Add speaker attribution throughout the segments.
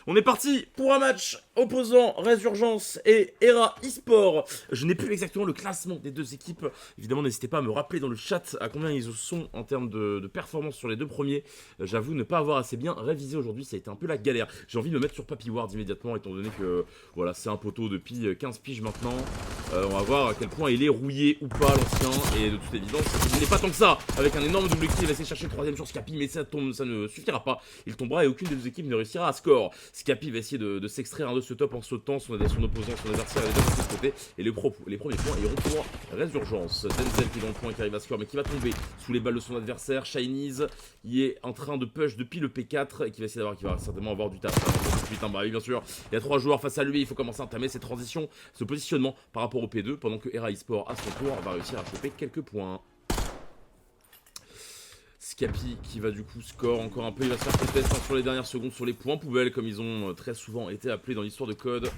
Speaker 1: On est parti pour un match opposant Résurgence et Era eSport. Je n'ai plus exactement le classement des deux équipes. Évidemment, n'hésitez pas à me rappeler dans le chat à combien ils sont en termes de performance sur les deux premiers. J'avoue ne pas avoir assez bien révisé aujourd'hui, ça a été un peu la galère. J'ai envie de me mettre sur Papy Ward immédiatement, étant donné que voilà, c'est un poteau depuis 15 piges maintenant. On va voir à quel point il est rouillé ou pas l'ancien. Et de toute évidence, il n'est pas tant que ça. Avec un énorme double kill, il va essayer de chercher le troisième sur Scapi, mais ça ne suffira pas. Il tombera et aucune des deux équipes ne réussira à score. Scapi va essayer de s'extraire de ce top en sautant, son opposant, son adversaire est déjà de ce côté. Et les premiers points iront pour Résurgence. Denzel qui est dans le point, qui arrive à score, mais qui va tomber sous les balles de son adversaire. Shinies, il est en train de push depuis le P4 et qui va essayer d'avoir, qui va certainement avoir du taf. Bah oui, bien sûr, il y a 3 joueurs face à lui, il faut commencer à entamer ses transitions, ce positionnement par rapport au P2, pendant que Era eSport à son tour va réussir à choper quelques points. Scapi qui va du coup score encore un peu, il va se faire contest sur les dernières secondes sur les points poubelles comme ils ont très souvent été appelés dans l'histoire de code.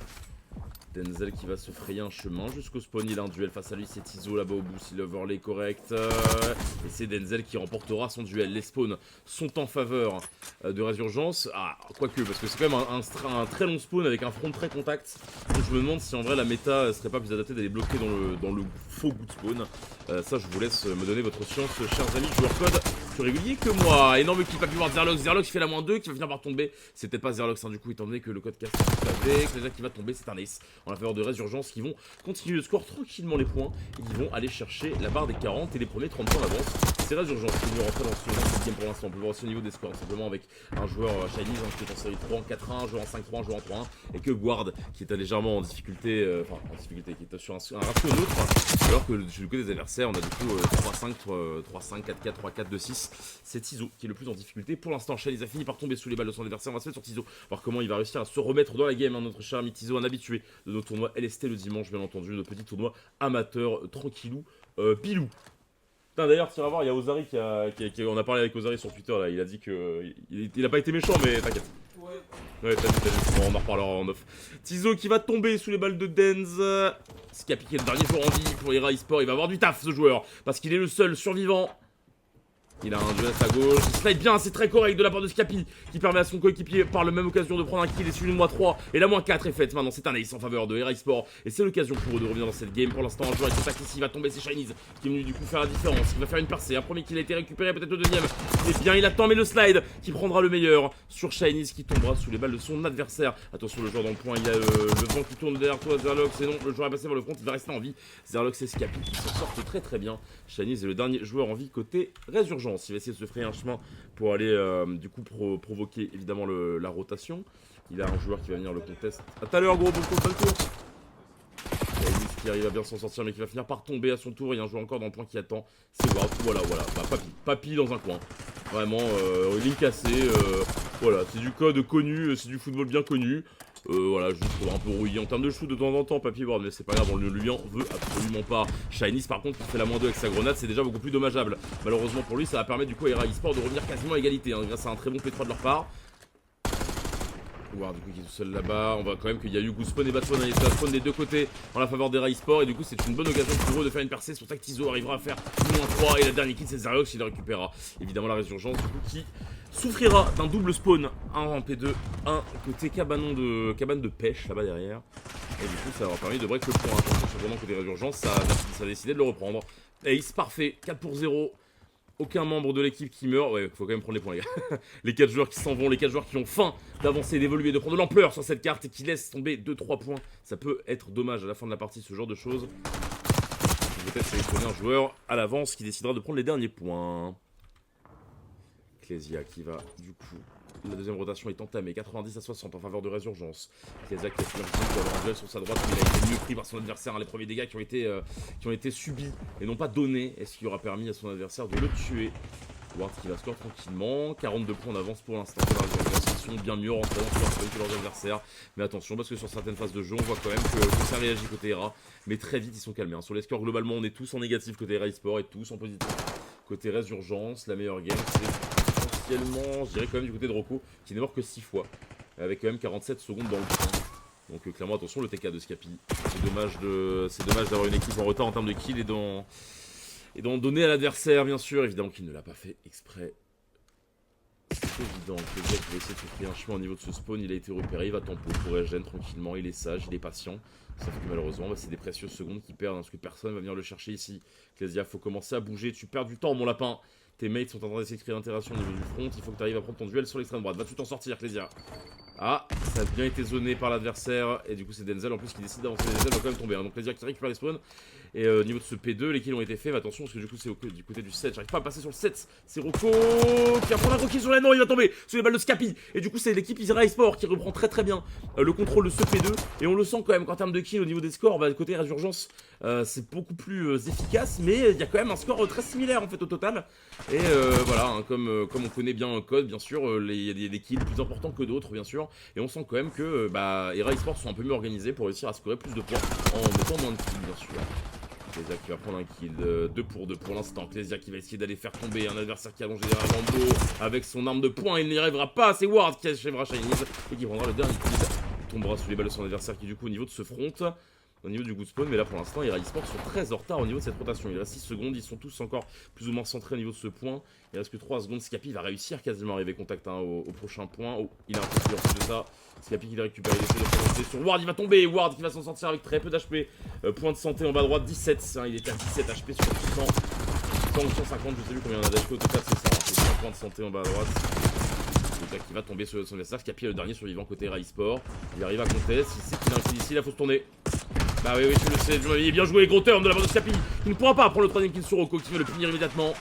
Speaker 1: Denzel qui va se frayer un chemin jusqu'au spawn, il a un duel face à lui, c'est Tizo là-bas au bout, si l'overlay est correct. Et c'est Denzel qui remportera son duel. Les spawns sont en faveur de Résurgence. Ah, quoique, parce que c'est quand même un très long spawn avec un front très contact. Donc je me demande si en vrai la méta serait pas plus adaptée d'aller bloquer dans le faux bout de spawn. Ça, je vous laisse me donner votre science, chers amis joueurs code plus réguliers que moi. Énorme kill, pas pu voir Zerlox. Zerlox qui fait la -2, qui va finir par tomber. C'était pas Zerlox, hein, du coup, étant donné que le code casse avec. Déjà qui va tomber, c'est un ace en la faveur de Résurgence qui vont continuer de score tranquillement les points et qui vont aller chercher la barre des 40 et les premiers 30 points d'avance. C'est Résurgence qui veut rentrer dans ce game pour l'instant. On peut voir aussi au niveau des scores, simplement avec un joueur Shinies qui est en série 3 en 4-1, un joueur en 5-3, un joueur en 3-1 et que Guard qui est légèrement en difficulté, qui est sur un ratio neutre, alors que du côté des adversaires on a du coup 3-5, 3-5, 4-4, 3-4, 2-6. C'est Tizo qui est le plus en difficulté pour l'instant. Shinies a fini par tomber sous les balles de son adversaire. On va se mettre sur Tizo, voir comment il va réussir à se remettre dans la game, hein, notre cher ami Tizo, un habitué de nos tournois LST le dimanche, bien entendu, nos petits tournois amateurs, tranquillou, pilou. D'ailleurs, tu vas voir, il y a Ozari on a parlé avec Ozari sur Twitter, là, il a dit que il a pas été méchant, mais t'inquiète. Ouais, t'as dit, bon, on en reparlera en off. Tizo qui va tomber sous les balles de Denz. Scapi qui est le dernier joueur en vie pour Era eSport, il va avoir du taf ce joueur, parce qu'il est le seul survivant. Il a un duel à gauche, il slide bien, c'est très correct de la part de Scapi qui permet à son coéquipier par la même occasion de prendre un kill et celui de -3 et la -4 est faite. Maintenant c'est un ace en faveur de Era eSport et c'est l'occasion pour eux de revenir dans cette game. Pour l'instant un joueur qui attaque ici, il va tomber, c'est Shinies qui est venu du coup faire la différence, il va faire une percée, un premier kill a été récupéré, peut-être le deuxième. Et bien il attend mais le slide qui prendra le meilleur sur Shinies qui tombera sous les balles de son adversaire. Attention le joueur dans le point, il y a le vent qui tourne derrière toi Zerlox et non, le joueur est passé vers le front, il va rester en vie. Zerlox et Scapi qui s'en sortent très bien. Shinies est le dernier joueur en vie côté Résurgence, il va essayer de se frayer un chemin pour aller du coup provoquer évidemment la rotation. Il a un joueur qui va venir le contest. A tout à l'heure gros, bon tour. Qui arrive à bien s'en sortir mais qui va finir par tomber à son tour. Il y a un joueur encore dans le point qui attend. C'est Ward, voilà, bah, Papy dans un coin. Vraiment, ligne cassée, voilà, c'est du code connu, c'est du football bien connu. Voilà, juste un peu rouillé en termes de shoot de temps en temps, Papy Ward, mais c'est pas grave, on ne lui en veut absolument pas. Shinies par contre, qui fait la -2 avec sa grenade, c'est déjà beaucoup plus dommageable. Malheureusement pour lui, ça va permettre du coup à Era eSport de revenir quasiment à égalité, hein, grâce à un très bon P3 de leur part. Ward du coup qui est tout seul là-bas, on voit quand même qu'il y a eu Spawn et Batspawn, et ça spawn des deux côtés en la faveur d'Era eSport et du coup c'est une bonne occasion pour eux de faire une percée. C'est pour ça que Tizo arrivera à faire -3 et la dernière kill c'est Zerlox qui le récupérera. Évidemment la Résurgence du coup qui souffrira d'un double spawn, un en P2, un côté cabane de pêche là-bas derrière. Et du coup ça leur a permis de break le point. Attention cependant côté Résurgence, ça a décidé de le reprendre. Ace parfait, 4-0. Aucun membre de l'équipe qui meurt. Ouais, faut quand même prendre les points, les gars. Les 4 joueurs qui s'en vont, les 4 joueurs qui ont faim d'avancer, d'évoluer, de prendre de l'ampleur sur cette carte et qui laissent tomber 2-3 points. Ça peut être dommage à la fin de la partie, ce genre de choses. Peut-être sélectionner un joueur à l'avance qui décidera de prendre les derniers points. Ecclesia qui va, du coup, la deuxième rotation est entamée, 90-60 en faveur de Résurgence. Ecclesia qui a fini pour avoir un duel sur sa droite, mais il a été mieux pris par son adversaire. Les premiers dégâts qui ont été subis et non pas donnés, et ce qui aura permis à son adversaire de le tuer. Ward qui va score tranquillement, 42 points d'avance pour l'instant. Ils sont bien mieux rentrés dans leur que leurs adversaires. Mais attention, parce que sur certaines phases de jeu, on voit quand même que ça réagit côté Era. Mais très vite, ils sont calmés. Hein. Sur les scores, globalement, on est tous en négatif côté Era eSport et tous en positif. Côté Résurgence, la meilleure game, c'est potentiellement, je dirais quand même du côté de Rocco, qui n'est mort que 6 fois. Avec quand même 47 secondes dans le point. Donc clairement, attention, le TK de Scapi. C'est dommage d'avoir une équipe en retard en termes de kills et d'en donner à l'adversaire, bien sûr. Évidemment qu'il ne l'a pas fait exprès. C'est évident que le gars qui va essayer de se créer un chemin au niveau de ce spawn, il a été repéré, il va tempo pour regen tranquillement, il est sage, il est patient. Sauf que malheureusement, bah, c'est des précieuses secondes qui perdent, hein, parce que personne va venir le chercher ici. Kezia, faut commencer à bouger, tu perds du temps mon lapin. Tes mates sont en train d'essayer de créer l'interaction au niveau du front, il faut que tu arrives à prendre ton duel sur l'extrême droite. Va-tu t'en sortir, Kezia? Ah, ça a bien été zoné par l'adversaire, et du coup c'est Denzel en plus qui décide d'avancer. Denzel va quand même tomber, hein. Donc Kezia qui récupère les spawns. Et au niveau de ce P2, les kills ont été faits, mais attention parce que du coup c'est du côté du 7. J'arrive pas à passer sur le 7. C'est Rocco qui va prendre un gros kill sur la. Non, il va tomber sous les balles de Scapi. Et du coup c'est l'équipe Isra Esport qui reprend très bien le contrôle de ce P2. Et on le sent quand même qu'en termes de kills au niveau des scores, bah, côté Résurgence, c'est beaucoup plus efficace. Mais il y a quand même un score très similaire en fait au total. Et voilà, hein, comme on connaît bien un code, bien sûr, il y a des kills plus importants que d'autres, bien sûr. Et on sent quand même que bah, Isra Esport sont un peu mieux organisés pour réussir à scorer plus de points en mettant moins de kills, bien sûr. Clésia qui va prendre un kill 2 pour 2 pour l'instant. Clésia qui va essayer d'aller faire tomber un adversaire qui a allongé derrière Lambeau avec son arme de poing. Il n'y arrivera pas. C'est Ward qui achèvera Chinese et qui prendra le dernier kill. Il tombera sous les balles de son adversaire qui, du coup, au niveau de ce front, au niveau du good spawn, mais là pour l'instant, Ira Esports sont très en retard au niveau de cette rotation. Il reste 6 secondes, ils sont tous encore plus ou moins centrés au niveau de ce point. Il reste que 3 secondes. Scapi va réussir quasiment à arriver contact hein, au prochain point. Oh, il a un peu en plus de ça. Scapi qui l'a récupéré, il essaie de prononcer sur Ward, il va tomber. Ward qui va s'en sortir avec très peu d'HP. Point de santé en bas à droite, 17. Hein, il est à 17 HP sur 100. 150, je sais plus combien on a d'HP au total, c'est ça. C'est 5 points de santé en bas à droite. Qui va tomber sur son adversaire. Scapi est le dernier survivant côté Rai Sport. Il arrive à contest. Il sait qu'il a un kill ici, il faut se tourner. Bah oui, tu le sais, il est bien joué, gros turn de la part de Scapi. Il ne pourra pas prendre le troisième kill sur Rocco qui va le punir immédiatement.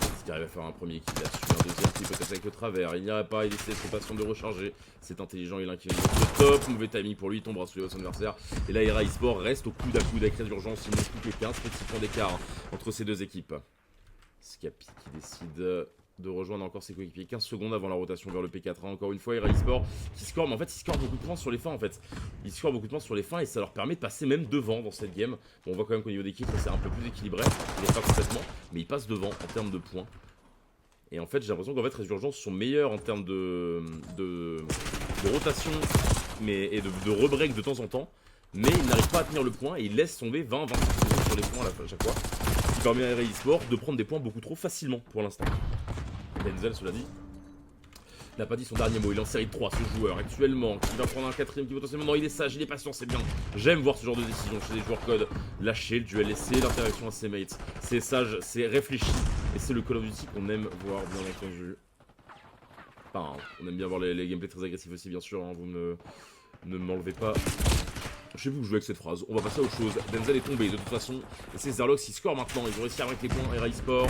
Speaker 1: Est-ce qu'il arrive à faire un premier kill là-dessus? Un deuxième kill peut-être avec le travers. Il n'y arrive pas, il essaie de patient de recharger. C'est intelligent, il incline le top. Mauvais timing pour lui, il tombera sous son adversaire. Et là, Rai Sport reste au coude à coude avec Résurgence. Il ne plus que 15 petits points d'écart entre ces deux équipes. Scapi qui décide de rejoindre encore ses coéquipiers 15 secondes avant la rotation vers le P4. Encore une fois, Rai Sport qui score, mais en fait, il score beaucoup de points sur les fins. En fait, il score beaucoup de points sur les fins et ça leur permet de passer même devant dans cette game. Bon, on voit quand même qu'au niveau d'équipe, c'est un peu plus équilibré. Il n'est pas complètement, mais il passe devant en termes de points. Et en fait, j'ai l'impression qu'en fait, Résurgence sont meilleurs en termes de rotation et de rebreak de temps en temps. Mais ils n'arrivent pas à tenir le point et ils laissent tomber 20-25 secondes sur les points à chaque fois. Ce qui permet à Rai Sport de prendre des points beaucoup trop facilement pour l'instant. Denzel, cela dit, n'a pas dit son dernier mot. Il est en série 3, ce joueur actuellement, qui va prendre un quatrième qui potentiellement. Non, il est sage, il est patient, c'est bien. J'aime voir ce genre de décision chez les joueurs code. Lâcher le duel, laisser l'interaction à ses mates. C'est sage, c'est réfléchi. Et c'est le Call of Duty qu'on aime voir, bien entendu. Enfin, on aime bien voir les gameplays très agressifs aussi, bien sûr. Hein, vous ne m'enlevez pas. Je sais plus où jouer avec cette phrase. On va passer à autre chose. Denzel est tombé de toute façon. Et c'est Zerlox qui score maintenant. Ils ont réussi à avec les points Rai Sport.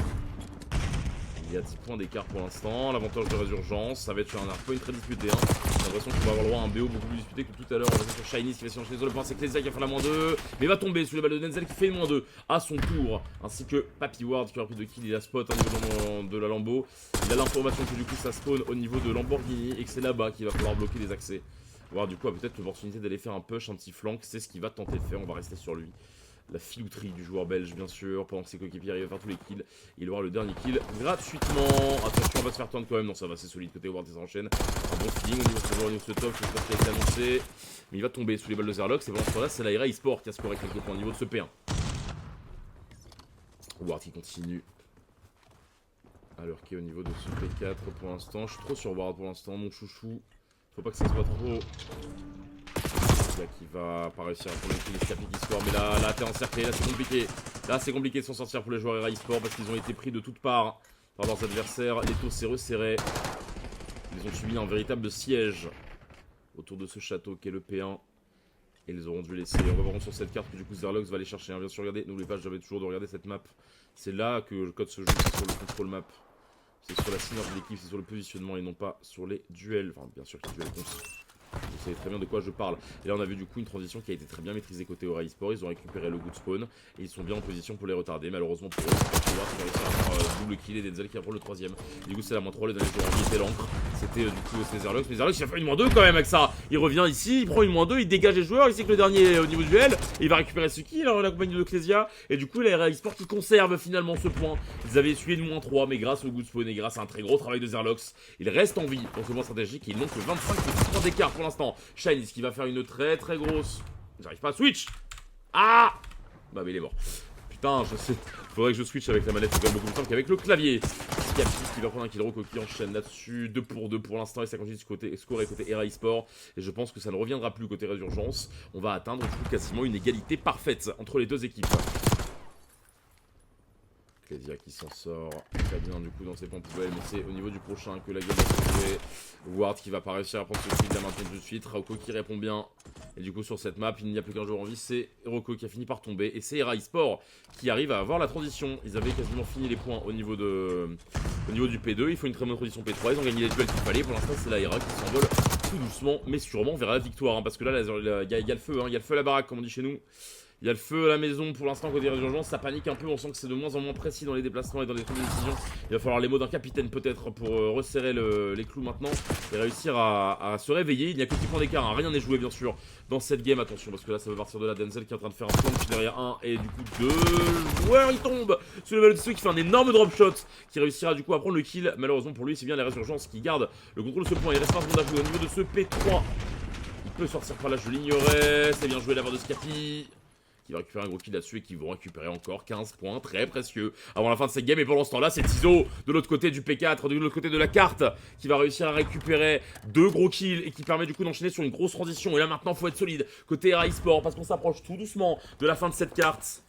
Speaker 1: Il y a 10 points d'écart pour l'instant. L'avantage de Résurgence, ça va être sur un hardpoint très disputé. Hein. J'ai l'impression qu'on va avoir le droit à un BO beaucoup plus disputé que tout à l'heure. On va sur Shiny qui va s'enchaîner sur le point. C'est Clésia qui va faire la -2. Mais va tomber sous les balles de Denzel qui fait une -2 à son tour. Ainsi que Papy Ward qui aura pris de kill. Il a spot au niveau de la Lambo. Il a l'information que du coup ça spawn au niveau de Lamborghini et que c'est là-bas qu'il va falloir bloquer les accès. Voir du coup a peut-être l'opportunité d'aller faire un push, un petit flank. C'est ce qu'il va tenter de faire. On va rester sur lui. La filouterie du joueur belge, bien sûr, pendant que ses coéquipiers arrivent à faire tous les kills. Il aura le dernier kill gratuitement. Attention, on va se faire tendre quand même. Non, ça va, c'est solide côté Ward, ça enchaîne. Un bon feeling au niveau de ce joueur, au niveau de ce top. Je sais pas ce qui a été annoncé. Mais il va tomber sous les balles de Zerlox. Et pendant ce temps-là, c'est la Rai Sport qui a scoré quelques points au niveau de ce P1. Ward qui continue. Alors qu'il est au niveau de ce P4 pour l'instant. Je suis trop sur Ward pour l'instant, mon chouchou. Faut pas que ça soit trop. Là qui va pas réussir à prendre le kill, Scapi qui score, mais là t'es encerclé, là c'est compliqué. Là c'est compliqué de s'en sortir pour les joueurs Rai Sport parce qu'ils ont été pris de toutes parts par leurs adversaires. L'étau s'est resserré. Ils ont subi un véritable siège autour de ce château qu'est le P1. Et ils auront dû laisser. On va voir sur cette carte que du coup Zerlox va aller chercher. Hein. Bien sûr, regardez, n'oubliez pas, j'avais toujours de regarder cette map. C'est là que le code se joue, c'est sur le control map. C'est sur la synergie de l'équipe, c'est sur le positionnement et non pas sur les duels. Enfin, bien sûr que les duels comptent. Vous savez très bien de quoi je parle. Et là on a vu du coup une transition qui a été très bien maîtrisée côté Rai Sport. Ils ont récupéré le good spawn et ils sont bien en position pour les retarder. Malheureusement pour eux, c'est pas ils ont réussi à faire double kill et Denzel qui apprend le troisième. Du coup c'est la -3, les derniers joueurs qui étaient l'encre. C'était du coup c'est Zerlox. Mais Zerlox il a fait une -2 quand même avec ça. Il revient ici, il prend une -2, il dégage les joueurs. Il sait que le dernier est au niveau duel. Et il va récupérer ce kill en la compagnie de Clésia. Et du coup la Rai Sport qui conserve finalement ce point. Ils avaient essuyé une -3, mais grâce au good spawn et grâce à un très gros travail de Zerlox, ils restent en vie pour ce point stratégique. Et ils n'ont que 25 petits points d'écart pour l'instant. Shiny qui va faire une très grosse. J'arrive pas à switch. Ah. Bah mais il est mort. Putain, je sais. Faudrait que je switch avec la manette, c'est quand même beaucoup plus simple qu'avec le clavier. Scapi qui va prendre un kill, Rocco qui enchaîne là-dessus. 2 pour 2 pour l'instant et ça continue du côté score et côté Era eSport. Et je pense que ça ne reviendra plus côté Résurgence. On va atteindre du coup quasiment une égalité parfaite entre les deux équipes. Clédia qui s'en sort très bien du coup dans ses points poubelles, mais c'est au niveau du prochain que la game va se jouer. Ward qui va pas réussir à prendre ce kill, la maintenant tout de suite. Rocco qui répond bien. Et du coup sur cette map, il n'y a plus qu'un joueur en vie, c'est Rocco qui a fini par tomber. Et c'est Era eSport qui arrive à avoir la transition. Ils avaient quasiment fini les points au niveau du P2. Il faut une très bonne transition P3. Ils ont gagné les duels qu'il fallait. Pour l'instant, c'est la Era qui s'envole tout doucement, mais sûrement vers la victoire. Hein, parce que là, il y a le feu, hein, il y a le feu à la baraque, comme on dit chez nous. Il y a le feu à la maison pour l'instant côté Résurgence, ça panique un peu, on sent que c'est de moins en moins précis dans les déplacements et dans les prises de décision. Il va falloir les mots d'un capitaine peut-être pour resserrer les clous maintenant et réussir à se réveiller. Il n'y a que 10 points d'écart, hein. Rien n'est joué bien sûr dans cette game, attention parce que là ça va partir de là, Denzel qui est en train de faire un planche derrière un et du coup 2 joueurs il tombe sur le level qui fait un énorme drop shot qui réussira du coup à prendre le kill. Malheureusement pour lui c'est bien les Résurgences qui gardent le contrôle de ce point, il reste 1 seconde à jouer au niveau de ce P3. Il peut sortir par là, je l'ignorais, c'est bien joué la part de Scapi. Qui va récupérer un gros kill là-dessus et qui vont récupérer encore 15 points, très précieux, avant la fin de cette game. Et pendant ce temps-là, c'est Tizo, de l'autre côté du P4, de l'autre côté de la carte, qui va réussir à récupérer 2 gros kills et qui permet du coup d'enchaîner sur une grosse transition. Et là maintenant, faut être solide côté Era eSport parce qu'on s'approche tout doucement de la fin de cette carte.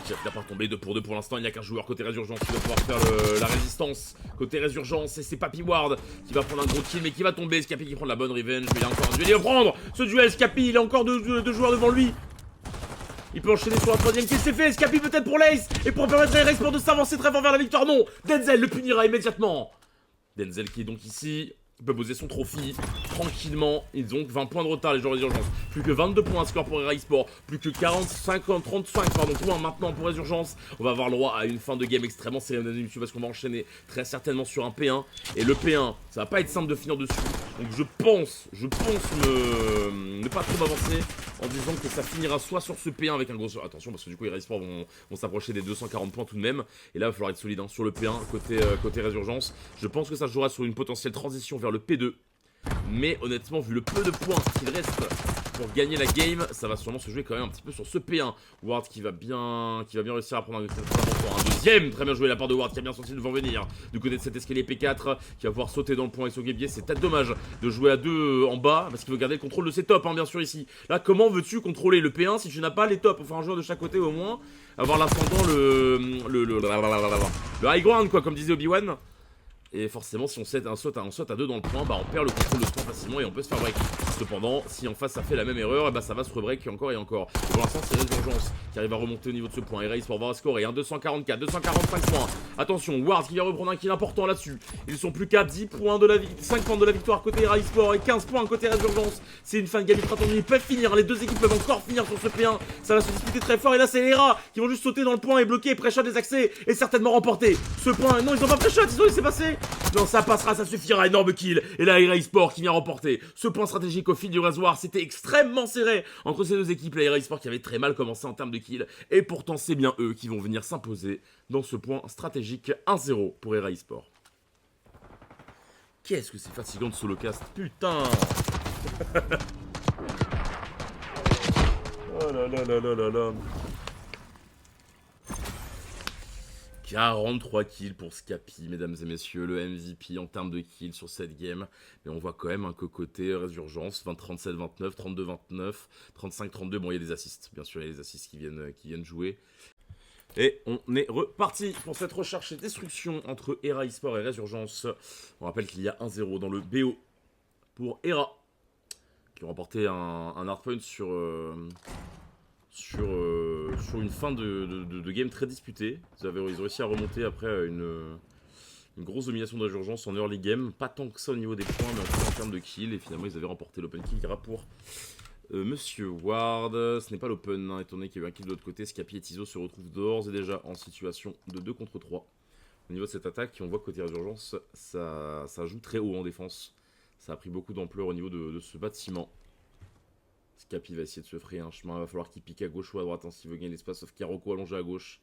Speaker 1: Qui a pas tombé 2 pour 2 pour l'instant, il n'y a qu'un joueur côté Résurgence qui va pouvoir faire la résistance côté Résurgence et c'est Papy Ward qui va prendre un gros kill mais qui va tomber. Scapi qui prend de la bonne revenge, mais il y a encore un duel, il va prendre ce duel. Scapi, il a encore deux joueurs devant lui. Il peut enchaîner sur la troisième kill, c'est fait. Scapi peut-être pour l'ace et pour permettre à Era eSport de s'avancer très fort vers la victoire. Non, Denzel le punira immédiatement. Denzel qui est donc ici. Il peut poser son trophy tranquillement. Ils ont 20 points de retard les joueurs Résurgence. Plus que 22 points à score pour Era eSport. Plus que 35 points maintenant pour Résurgence. On va avoir le droit à une fin de game extrêmement serrée parce qu'on va enchaîner très certainement sur un P1. Et le P1, ça va pas être simple de finir dessus. Donc je pense ne pas trop m'avancer en disant que ça finira soit sur ce P1 avec un gros... Attention parce que du coup Era eSport vont s'approcher des 240 points tout de même. Et là il va falloir être solide hein, sur le P1 côté Résurgence. Je pense que ça jouera sur une potentielle transition vers le P2. Mais honnêtement, vu le peu de points qu'il reste pour gagner la game, ça va sûrement se jouer quand même un petit peu sur ce P1. Ward qui va bien réussir à prendre un deuxième. Très bien joué la part de Ward qui a bien senti devant venir. Du côté de cet escalier P4 qui va pouvoir sauter dans le point avec son guébier. C'est peut-être dommage de jouer à 2 en bas parce qu'il veut garder le contrôle de ses tops, hein, bien sûr ici. Là, comment veux-tu contrôler le P1 si tu n'as pas les tops? Enfin, un joueur de chaque côté au moins. Avoir l'ascendant, le high ground quoi, comme disait Obi-Wan. Et forcément, si on saute à 2 dans le point, bah on perd le contrôle de ce point facilement et on peut se faire break. Cependant, si en face ça fait la même erreur, et bah ça va se rebreak encore et encore. Et pour l'instant, c'est Résurgence qui arrive à remonter au niveau de ce point. Era eSport va scorer un 244, 245 points. Attention, Ward qui vient reprendre un kill important là-dessus. Ils sont plus qu'à 10 points de 5 points de la victoire côté Era eSport et 15 points côté Résurgence. C'est une fin de game ultra tendue. Ils peuvent finir, les deux équipes peuvent encore finir sur ce P1. Ça va se disputer très fort. Et là, c'est les Era qui vont juste sauter dans le point et bloquer, pré-shot des accès et certainement remporter ce point. Non, ils ont pas pré-shot, ils ont laissé passer. Non, ça passera, ça suffira, énorme kill. Et là, Era eSport qui vient remporter ce point stratégique au fil du rasoir. C'était extrêmement serré entre ces deux équipes. La Era eSport qui avait très mal commencé en termes de kill. Et pourtant, c'est bien eux qui vont venir s'imposer dans ce point stratégique 1-0 pour Era eSport. Qu'est-ce que c'est fatigant de solo cast, putain. Oh là là là là là là. 43 kills pour Scapi, mesdames et messieurs, le MVP en termes de kills sur cette game. Mais on voit quand même un côté Résurgence, 37-29, 32-29, 35-32. Bon, il y a des assists, bien sûr, il y a des assists qui viennent jouer. Et on est reparti pour cette recherche et destruction entre Era eSport et Résurgence. On rappelle qu'il y a 1-0 dans le BO pour Era, qui ont remporté un hardpoint sur une fin de game très disputée. Ils ont réussi à remonter après une grosse domination de Résurgence en early game. Pas tant que ça au niveau des points, mais en termes de kills. Et finalement, ils avaient remporté l'open kill qui ira pour Monsieur Ward. Ce n'est pas l'open, hein, étant donné qu'il y a eu un kill de l'autre côté. Scapi et Tizo se retrouvent d'ores et déjà en situation de 2 contre 3. Au niveau de cette attaque, on voit que côté Résurgence, ça joue très haut en défense. Ça a pris beaucoup d'ampleur au niveau de ce bâtiment. Scapi va essayer de se frayer un chemin, il va falloir qu'il pique à gauche ou à droite hein, s'il veut gagner l'espace, sauf qu'il y a Rocco allongé à gauche.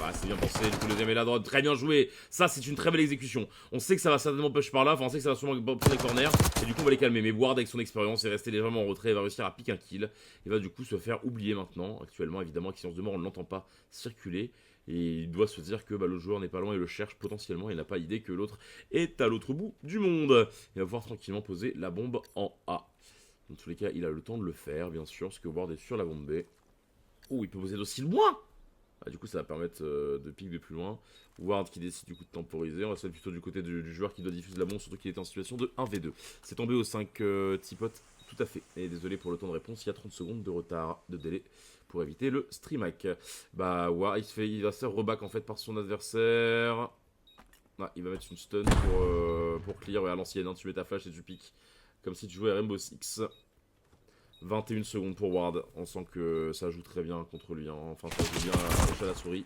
Speaker 1: Ah, c'est bien pensé, du coup le deuxième est là, droite, très bien joué. Ça, c'est une très belle exécution. On sait que ça va certainement push par là, enfin on sait que ça va sûrement prendre les corners, et du coup on va les calmer. Mais Ward avec son expérience est resté légèrement en retrait, il va réussir à piquer un kill. Il va du coup se faire oublier maintenant. Actuellement, évidemment, avec Silence de Mort, on ne l'entend pas circuler. Et il doit se dire que l'autre joueur n'est pas loin et le cherche potentiellement. Il n'a pas idée que l'autre est à l'autre bout du monde. Il va pouvoir tranquillement poser la bombe en A. Dans tous les cas, il a le temps de le faire, bien sûr, parce que Ward est sur la bombe B. Oh, il peut poser d'aussi loin. Ah, du coup, ça va permettre de pique de plus loin. Ward qui décide du coup de temporiser. On va se mettre plutôt du côté du joueur qui doit diffuser la bombe, surtout qu'il est en situation de 1v2. C'est tombé aux 5 tipotes, tout à fait. Et désolé pour le temps de réponse, il y a 30 secondes de retard, de délai, pour éviter le stream hack. Bah, Ward, il va se faire reback en fait par son adversaire. Ah, il va mettre une stun pour clear. Ouais, à l'ancienne, hein, tu mets ta flash et tu piques. Comme si tu jouais à Rainbow Six. 21 secondes pour Ward, on sent que ça joue très bien contre lui, hein. Enfin ça joue bien à la souris.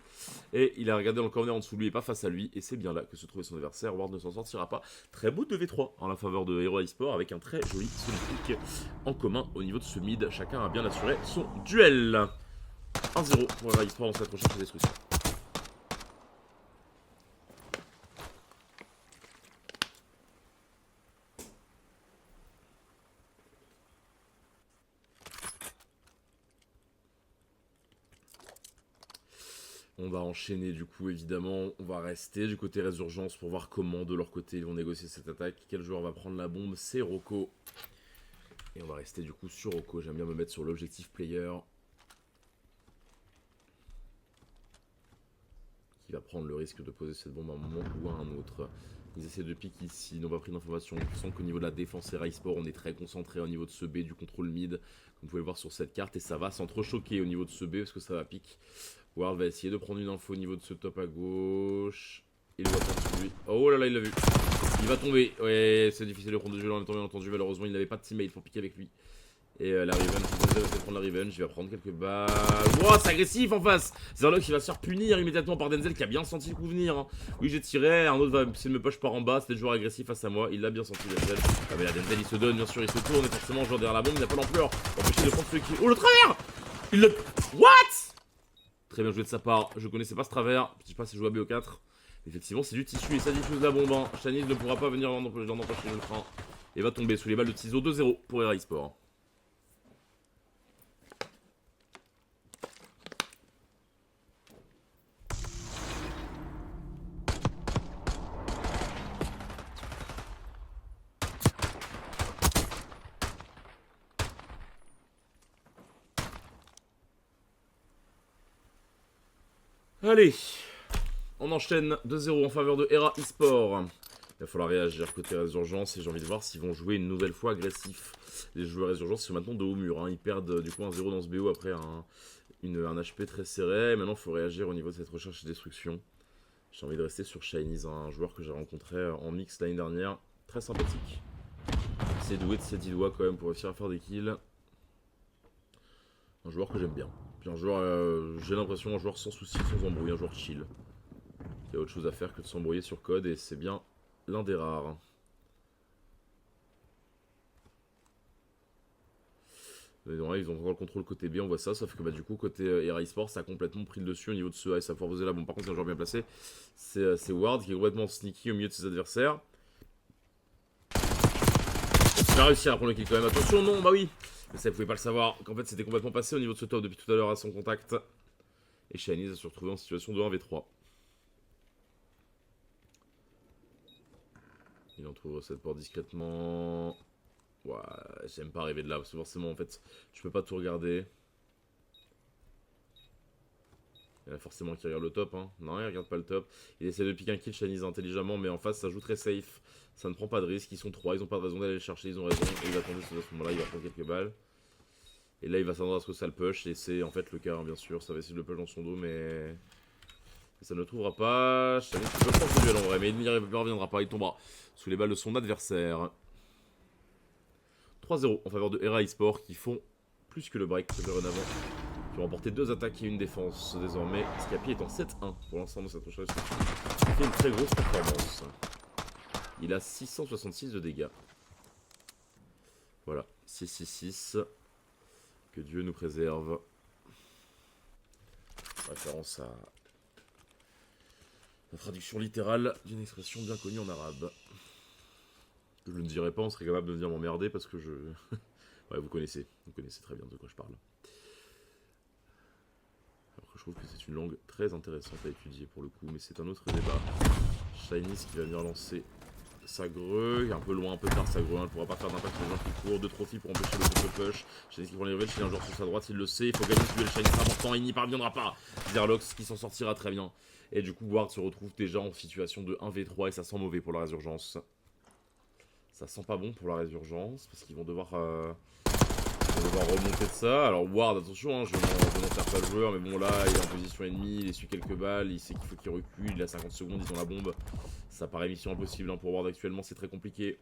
Speaker 1: Et il a regardé dans le corner en dessous de lui et pas face à lui, et c'est bien là que se trouvait son adversaire. Ward ne s'en sortira pas. Très beau 2v3 en la faveur de Hero eSport avec un très joli pick en commun au niveau de ce mid. Chacun a bien assuré son duel. 1-0 pour Hero eSport dans cette recherche de destruction. On va enchaîner du coup évidemment, on va rester du côté Résurgence pour voir comment de leur côté ils vont négocier cette attaque. Quel joueur va prendre la bombe? C'est Rocco. Et on va rester du coup sur Rocco, j'aime bien me mettre sur l'objectif player. Qui va prendre le risque de poser cette bombe à un moment ou à un autre. Ils essaient de piquer ici, ils n'ont pas pris d'informations. Je sens qu'au niveau de la défense et Sport, on est très concentré au niveau de ce B, du contrôle mid. Comme vous pouvez le voir sur cette carte, et ça va s'entrechoquer au niveau de ce B parce que ça va pique. Ward va essayer de prendre une info au niveau de ce top à gauche. Il voit pas sur lui. Oh là là, il l'a vu. Il va tomber. Ouais, c'est difficile de prendre de jeu en même temps, bien entendu. Malheureusement, il n'avait pas de teammate pour piquer avec lui. Et la revenge, il va prendre la revenge, il va prendre quelques balles. Wow, c'est agressif en face. Zerlock qui va se faire punir immédiatement par Denzel qui a bien senti le coup venir, hein. Oui, j'ai tiré, un autre va essayer de me push par en bas, c'était le joueur agressif face à moi, il l'a bien senti Denzel. Ah mais là Denzel il se donne, bien sûr, il se tourne et forcément le joueur derrière la bombe, il n'a pas l'ampleur pour empêcher de prendre celui qui... Oh le travers. Il le... What? Très bien joué de sa part, je connaissais pas ce travers, je sais pas si je joue à BO4. Effectivement c'est du tissu et ça diffuse la bombe, hein. Shanice ne pourra pas venir en empêcher le train. Et va tomber sous les balles de Tizo 2-0 pour Hero eSport. Allez, on enchaîne 2-0 en faveur de Hero eSport. Il va falloir réagir côté Résurgence et j'ai envie de voir s'ils vont jouer une nouvelle fois agressif. Les joueurs Résurgence sont maintenant de haut mur, hein. Ils perdent du coup 1-0 dans ce BO après un HP très serré. Maintenant il faut réagir au niveau de cette recherche et destruction. J'ai envie de rester sur Shinies, un joueur que j'ai rencontré en mix l'année dernière. Très sympathique. C'est doué de ses 10 doigts quand même pour réussir à faire des kills. Un joueur que j'aime bien. Puis un joueur, j'ai l'impression, un joueur sans souci, sans embrouille, un joueur chill. Il y a autre chose à faire que de s'embrouiller sur code et c'est bien l'un des rares. Mais non, ils ont encore le contrôle côté B, on voit ça, sauf que du coup, côté Hero eSport, ça a complètement pris le dessus au niveau de ce A et ça a poser là. Bon, par contre, c'est un joueur bien placé. C'est Ward qui est complètement sneaky au milieu de ses adversaires. Il a réussi à prendre le kill quand même. Attention, non, bah oui. Mais ça, vous pouvez pas le savoir, qu'en fait, c'était complètement passé au niveau de ce top depuis tout à l'heure à son contact. Et Shanice va se retrouver en situation de 1v3. Il entoure cette porte discrètement. Ouais, j'aime pas arriver de là, parce que forcément, en fait, tu peux pas tout regarder. Il y en a forcément qui regarde le top, hein. Non, il regarde pas le top. Il essaie de piquer un kill Shanice intelligemment, mais en face, ça joue très safe. Ça ne prend pas de risque, ils sont 3, ils ont pas de raison d'aller le chercher, ils ont raison. Et il va attendre à ce moment-là, il va prendre quelques balles. Et là, il va s'attendre à ce que ça le push, et c'est en fait le cas, hein, bien sûr. Ça va essayer de le push dans son dos, mais... ça ne le trouvera pas. Shanice peut prendre ce duel en vrai, mais il ne reviendra pas, il tombera sous les balles de son adversaire. 3-0 en faveur de Hero eSport qui font plus que le break de avant. Qui ont remporté 2 attaques et une défense désormais. Scapi est en 7-1 pour l'ensemble de cette recherche. Il fait une très grosse performance. Il a 666 de dégâts. Voilà, 666. Que Dieu nous préserve. Référence à La traduction littérale d'une expression bien connue en arabe. Je ne dirais pas, on serait capable de venir m'emmerder parce que je... ouais, vous connaissez très bien de quoi je parle. Alors que je trouve que c'est une langue très intéressante à étudier pour le coup, mais c'est un autre débat. Shinies qui va venir lancer sa greu, un peu loin, un peu tard sa greu, elle ne pourra pas faire d'impact sur les gens qui courent, 2 trophies pour empêcher le contre-push. Shinies qui prend les levels, s'il y a un joueur sur sa droite, il le sait, il faut gagner ce duel, Shinies c'est important, il n'y parviendra pas. Zerlox qui s'en sortira très bien. Et du coup, Ward se retrouve déjà en situation de 1v3 et ça sent mauvais pour la résurgence. Ça sent pas bon pour la résurgence parce qu'ils vont devoir remonter de ça. Alors Ward, attention, hein, je n'en faire pas le joueur, mais bon là, il est en position ennemie, il essuie quelques balles, il sait qu'il faut qu'il recule, il a 50 secondes, ils ont la bombe. Ça paraît mission impossible hein, pour Ward actuellement, c'est très compliqué.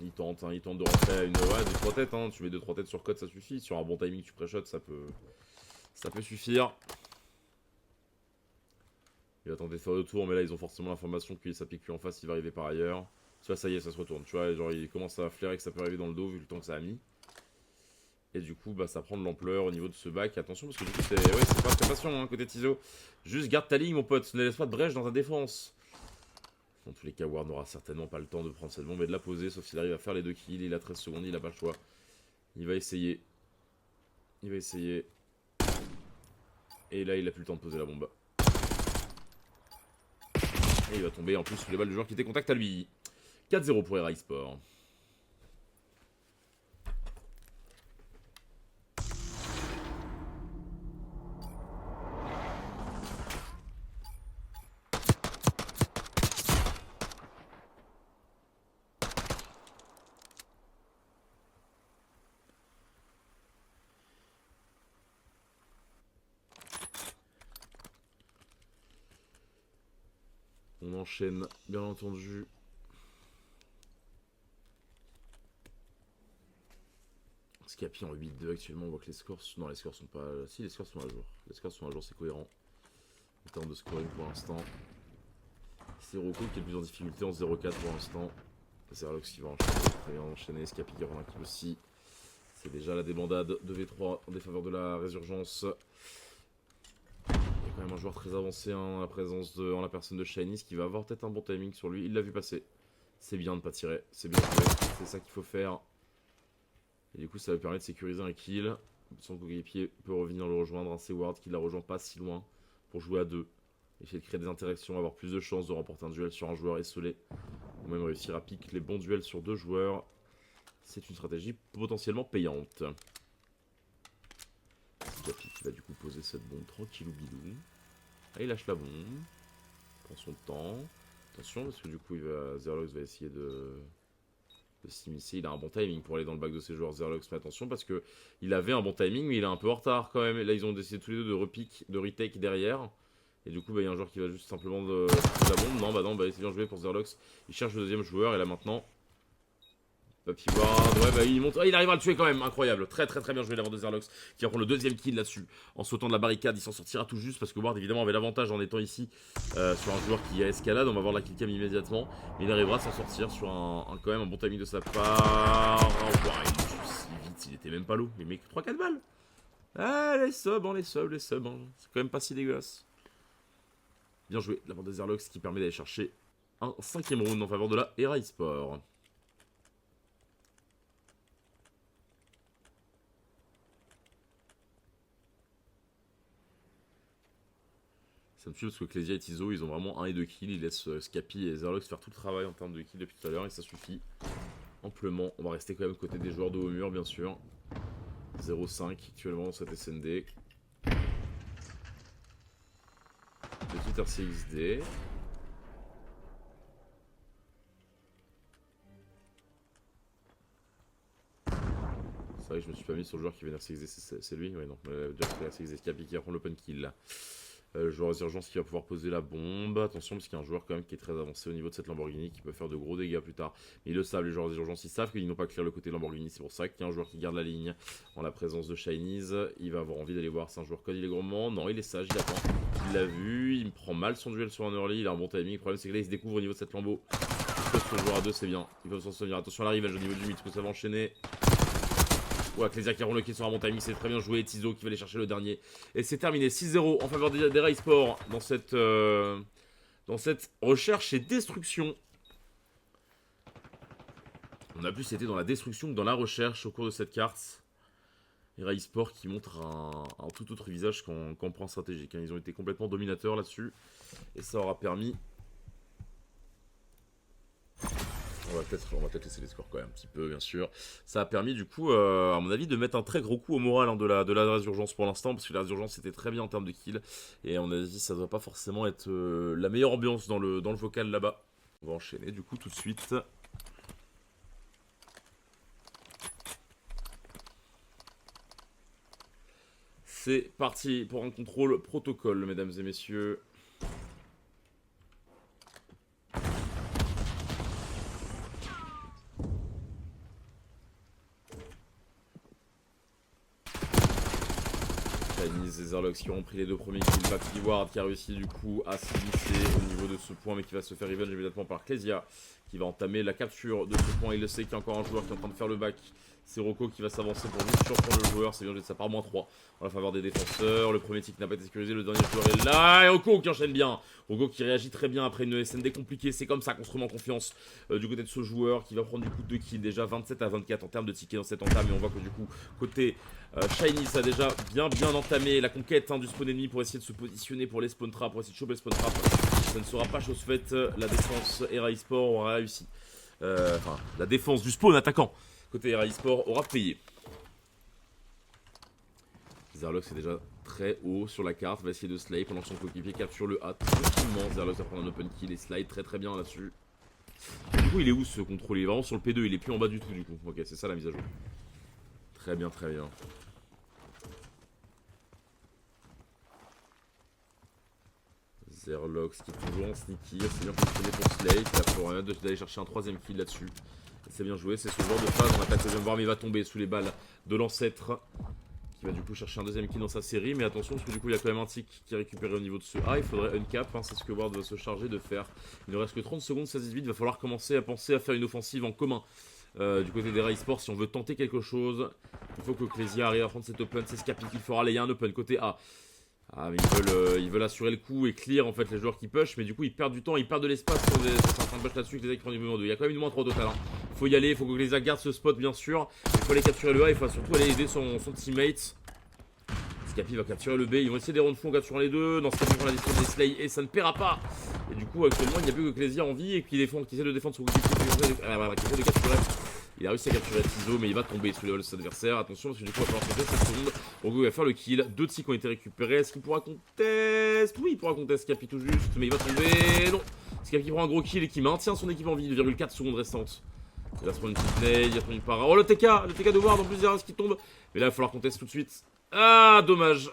Speaker 1: Il tente de rentrer à une... Ouais, 2-3 têtes, hein. Tu mets 2-3 têtes sur code, ça suffit. Sur un bon timing, tu pré-shot, ça peut suffire. Il va tenter de faire le tour, mais là ils ont forcément l'information qu'il sa pique en face, il va arriver par ailleurs. Tu vois, ça y est, ça se retourne. Tu vois, genre il commence à flairer que ça peut arriver dans le dos vu le temps que ça a mis. Et du coup, bah ça prend de l'ampleur au niveau de ce bac. Attention, parce que du coup, c'est pas très patient hein, côté Tizo. Juste garde ta ligne, mon pote, ne laisse pas de brèche dans ta défense. Dans tous les cas, Ward n'aura certainement pas le temps de prendre cette bombe et de la poser, sauf s'il arrive à faire les 2 kills. Il a 13 secondes, il a pas le choix. Il va essayer. Et là, il a plus le temps de poser la bombe. Et il va tomber en plus sous les balles du joueur qui était contact à lui. 4-0 pour Erail Sport. On enchaîne, bien entendu. Scapi en 8-2 actuellement, on voit que les scores... Non, les scores sont pas... Si, les scores sont à jour. Les scores sont à jour, c'est cohérent. En termes de scoring pour l'instant. C'est Rocco qui est le plus en difficulté en 0-4 pour l'instant. C'est Zerlox qui va enchaîner. Très bien enchaîné, Scapi qui rend un kill aussi. C'est déjà la débandade de V3 en défaveur de la résurgence. Il y a quand même un joueur très avancé en la présence en la personne de Shinies qui va avoir peut-être un bon timing sur lui. Il l'a vu passer. C'est bien de pas tirer. C'est bien joué. C'est ça qu'il faut faire. Et du coup, ça va permettre de sécuriser un kill. Son coéquipier peut revenir le rejoindre. C'est Ward qui la rejoint pas si loin pour jouer à 2. Essayer de créer des interactions, avoir plus de chances de remporter un duel sur un joueur esselé. Ou même réussir à piquer les bons duels sur 2 joueurs. C'est une stratégie potentiellement payante. Scapi qui va du coup poser cette bombe tranquillou bilou. Ah, il lâche la bombe. Prend son temps. Attention parce que du coup Zerlox va essayer de s'immiscer. Il a un bon timing pour aller dans le bac de ses joueurs. Zerlox, mais attention parce que il avait un bon timing mais il est un peu en retard quand même. Et là ils ont décidé tous les deux de repique, de retake derrière. Et du coup il y a un joueur qui va juste simplement de la bombe. Non, c'est bien joué pour Zerlox. Il cherche le deuxième joueur et là maintenant... Papy Ward, ouais il monte, il arrive à le tuer quand même, incroyable, très bien joué l'avant de Zerlox qui va prendre le deuxième kill là-dessus, en sautant de la barricade, il s'en sortira tout juste parce que Ward évidemment avait l'avantage en étant ici sur un joueur qui a escalade, on va voir la killcam immédiatement, mais il arrivera à s'en sortir sur quand même un bon timing de sa part, il tue si vite, il était même pas low, les mecs 3-4 balles, ah les subs, hein, c'est quand même pas si dégueulasse. Bien joué, l'avant de Zerlox qui permet d'aller chercher un 5ème round en faveur de la Erail Sport. Ça me tue parce que Clésia et Tizo, ils ont vraiment 1 et 2 kills. Ils laissent Scapi et Zerlox faire tout le travail en termes de kills depuis tout à l'heure et ça suffit amplement. On va rester quand même côté des joueurs de haut mur, bien sûr. 0-5 actuellement dans cette SND. Petit RCXD. C'est vrai que je me suis pas mis sur le joueur qui vient RCXD, c'est lui? Ouais, non, déjà fait RCXD, Scapi qui va prendre l'open kill là. Le joueur résurgence qui va pouvoir poser la bombe. Attention parce qu'il y a un joueur quand même qui est très avancé au niveau de cette Lamborghini qui peut faire de gros dégâts plus tard. Mais ils le savent, les joueurs résurgence, ils savent qu'ils n'ont pas clear le côté Lamborghini. C'est pour ça qu'il y a un joueur qui garde la ligne en la présence de Shinies. Il va avoir envie d'aller voir si un joueur code il est gourmand. Non, il est sage, il attend. Il l'a vu, il me prend mal son duel sur un early. Il a un bon timing. Le problème c'est que là il se découvre au niveau de cette Lambo. Sur le joueur à 2 c'est bien. Il faut s'en souvenir. Attention à l'arrivage au niveau du mid, parce que ça va enchaîner. Ouais, Clésia qui a le kill sur un bon timing, c'est très bien joué. Tizo qui va aller chercher le dernier. Et c'est terminé, 6-0 en faveur des Rai Sport dans cette recherche et destruction. On a plus été dans la destruction que dans la recherche au cours de cette carte. Les Rai Sport qui montrent un tout autre visage qu'en point stratégique. Ils ont été complètement dominateurs là-dessus. Et ça aura permis... On va peut-être laisser les scores quand même un petit peu, bien sûr. Ça a permis du coup, à mon avis, de mettre un très gros coup au moral de la résurgence pour l'instant. Parce que la résurgence était très bien en termes de kills. Et à mon avis, ça ne doit pas forcément être la meilleure ambiance dans le vocal là-bas. On va enchaîner du coup tout de suite. C'est parti pour un contrôle protocole, mesdames et messieurs. Chinese et Zerlox qui ont pris les deux premiers kills. Backy Ward qui a réussi du coup à s'immiscer au niveau de ce point, mais qui va se faire revenge immédiatement par Clésia, qui va entamer la capture de ce point. Il le sait qu'il y a encore un joueur qui est en train de faire le back. C'est Rocco qui va s'avancer pour juste surprendre le joueur. C'est bien joué de sa part, -3 en la faveur des défenseurs. Le premier tic n'a pas été sécurisé, le dernier joueur est là. Et Rocco qui enchaîne bien. Rocco qui réagit très bien après une SND compliquée. C'est comme ça qu'on se remet en confiance du côté de ce joueur qui va prendre du coup 2 kills. Déjà 27-24 en termes de tickets dans cette entame. Et on voit que du coup, côté Shiny, ça a déjà bien entamé la conquête du spawn ennemi pour essayer de se positionner pour les spawn traps, pour essayer de choper le spawn trap. Ça ne sera pas chose faite. La défense Rai Sport aura réussi. Enfin, la défense du spawn attaquant côté Rai Sport aura payé. Zerlox est déjà très haut sur la carte, va essayer de slide pendant que son coéquipier capture le A tranquillement. Zerlox va prendre un open kill et slide très bien là-dessus. Du coup, il est où ce contrôle? Il est vraiment sur le P2, il est plus en bas du tout du coup. Ok, c'est ça la mise à jour. Très bien. Zerlox qui est toujours en sneaky, c'est bien positionné pour Slade, il a pour rien d'aller chercher un troisième kill là-dessus. C'est bien joué, c'est ce genre de phase, on attaque le deuxième voir, mais il va tomber sous les balles de l'ancêtre, qui va du coup chercher un deuxième kill dans sa série, mais attention parce que du coup il y a quand même un tick qui est récupéré au niveau de ce A, il faudrait uncap, c'est ce que Ward va se charger de faire. Il ne reste que 30 secondes, ça se vite, il va falloir commencer à penser à faire une offensive en commun. Du côté des Rai Sport, si on veut tenter quelque chose, il faut que Clésia arrive à prendre cet open, c'est Scapi qu'il fera, là il y a un open côté A. Ah mais ils veulent assurer le coup et clear en fait les joueurs qui push, mais du coup ils perdent du temps, ils perdent de l'espace sur certains push là-dessus, que les qui prennent du mouvement 2. Il y a quand même une moins 3 au total. Il faut y aller, il faut que les garde ce spot bien sûr. Il faut aller capturer le A, il faut surtout aller aider son teammate. Scapi va capturer le B, ils vont essayer des rounds fous en capturant les deux. Dans Scapi prend la distance des Slay et ça ne paiera pas. Et du coup actuellement il n'y a plus que Clésia en vie et qui essaie de défendre son coéquipier, qui essaie de capturer. Il a réussi à capturer Tizo, mais il va tomber sous les balles de ses adversaires. Attention, parce que du coup, il va falloir compter cette seconde. Rogo va faire le kill. 2 ticks ont été récupérés. Est-ce qu'il pourra contest? Oui, il pourra contest Scapi tout juste, mais il va tomber. Non. Scapi prend un gros kill et qui maintient son équipe en vie. 2,4 secondes restantes. Il va se prendre une petite nade, il va prendre une para. Oh, le TK de Ward en plus, il y a ce qui tombe. Mais là, il va falloir contest tout de suite. Ah, dommage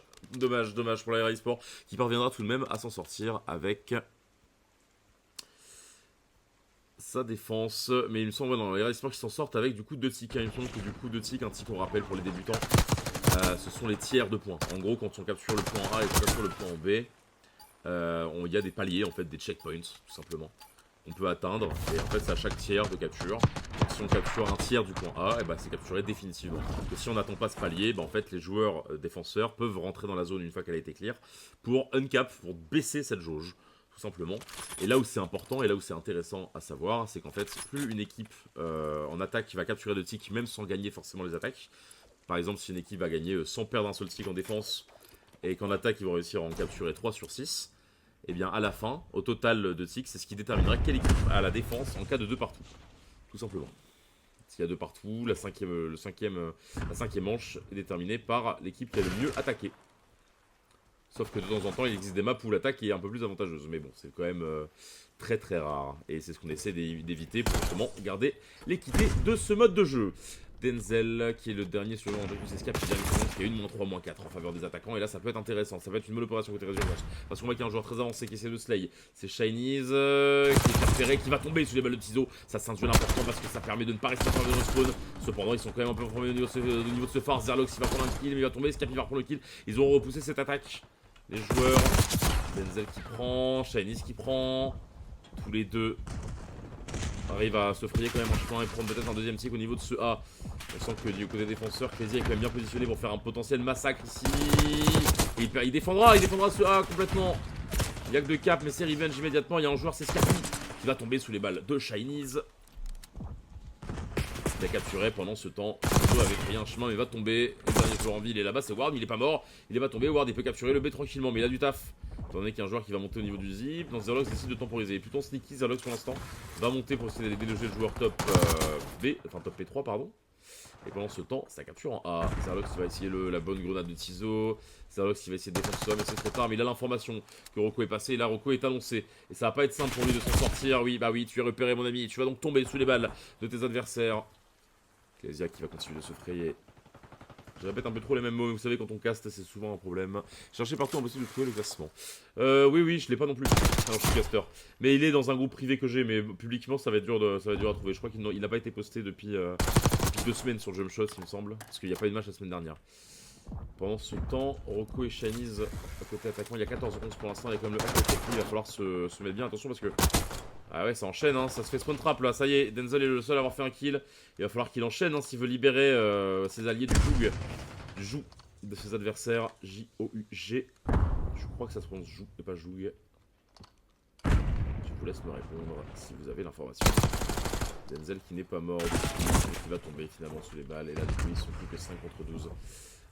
Speaker 1: pour la Rai Sport, qui parviendra tout de même à s'en sortir avec sa défense, mais il me semble dans les Rai Sport qui s'en sortent avec du coup 2 ticks. Il me semble que du coup 2 ticks, un tick on rappelle pour les débutants, ce sont les tiers de points. En gros, quand on capture le point A et qu'on capture le point B, il y a des paliers en fait, des checkpoints tout simplement. On peut atteindre et en fait c'est à chaque tiers de capture. Donc, si on capture un tiers du point A, et bah, c'est capturé définitivement. Et si on n'attend pas ce palier, bah, en fait les joueurs défenseurs peuvent rentrer dans la zone une fois qu'elle a été clear pour uncap, pour baisser cette jauge. Simplement. Et là où c'est important et là où c'est intéressant à savoir, c'est qu'en fait, plus une équipe en attaque va capturer de ticks, même sans gagner forcément les attaques. Par exemple, si une équipe va gagner sans perdre un seul tick en défense et qu'en attaque, ils vont réussir à en capturer 3 sur 6, et bien à la fin, au total de ticks, c'est ce qui déterminera quelle équipe a la défense en cas de 2 partout. Tout simplement. S'il y a 2 partout, la cinquième manche est déterminée par l'équipe qui a le mieux attaqué. Sauf que de temps en temps, il existe des maps où l'attaque est un peu plus avantageuse. Mais bon, c'est quand même très rare. Et c'est ce qu'on essaie d'éviter pour justement garder l'équité de ce mode de jeu. Denzel, qui est le dernier sur le Andricus Escape, qui a une -3, -4 en faveur des attaquants. Et là, ça peut être intéressant. Ça peut être une bonne opération côté résurgence. Parce qu'on voit qu'il y a un joueur très avancé qui essaie de slay. C'est Chinese, qui est capturé, qui va tomber sous les balles de Tizo. Ça, c'est un duel important parce que ça permet de ne pas rester en faveur de spawn. Cependant, ils sont quand même un peu formés au niveau de ce phare. Zerlox, il va prendre un kill, mais il va tomber. Escape, il va prendre le kill. Ils ont repoussé cette attaque. Les joueurs, Denzel qui prend, Chinese qui prend, tous les deux arrive à se frayer quand même un chemin et prendre peut-être un deuxième tic au niveau de ce A. On sent que du côté défenseur, Crazy est quand même bien positionné pour faire un potentiel massacre ici. Et il défendra ce A complètement. Il n'y a que 2 caps, mais c'est revenge immédiatement. Il y a un joueur, c'est Scapi, qui va tomber sous les balles de Shinies. Il a capturé pendant ce temps. Il avait créé un chemin, mais il va tomber. Le dernier joueur en vie, il est là-bas, c'est Ward, mais il est pas mort. Il va tomber. Ward, il peut capturer le B tranquillement, mais il a du taf. Étant donné qu'il y a un joueur qui va monter au niveau du zip. Donc Zerlox décide de temporiser. Plutôt sneaky, Zerlox pour l'instant va monter pour essayer de déloger le joueur top B, enfin top P3, pardon. Et pendant ce temps, ça capture en A. Zerlox va essayer la bonne grenade de Tizo. Zerlox qui va essayer de défendre ça, mais c'est trop tard. Mais il a l'information que Rocco est passé. Et là, Rocco est annoncé. Et ça va pas être simple pour lui de s'en sortir. Oui, bah oui, tu es repéré, mon ami. Tu vas donc tomber sous les balles de tes adversaires. Kezia qui va continuer de se frayer. Je répète un peu trop les mêmes mots, mais vous savez, quand on caste, c'est souvent un problème. Cherchez partout impossible de trouver le classement. Oui, je l'ai pas non plus. Alors, je suis caster. Mais il est dans un groupe privé que j'ai, mais publiquement, ça va être dur à trouver. Je crois qu'il n'a pas été posté depuis 2 semaines sur Jump Shot, il me semble. Parce qu'il n'y a pas eu de match la semaine dernière. Pendant ce temps, Rocco et Shanice à côté attaquant, il y a 14-11 pour l'instant. Il y a quand même le hack de il va falloir se mettre bien attention parce que. Ah ouais, ça enchaîne, hein, ça se fait spawn trap là, ça y est, Denzel est le seul à avoir fait un kill. Il va falloir qu'il enchaîne hein, s'il veut libérer ses alliés du joug de ses adversaires. J-O-U-G. Je crois que ça se prononce joug et pas joug. Je vous laisse me répondre si vous avez l'information. Denzel qui n'est pas mort, qui va tomber finalement sous les balles. Et là, du coup, ils sont plus que 5 contre 12.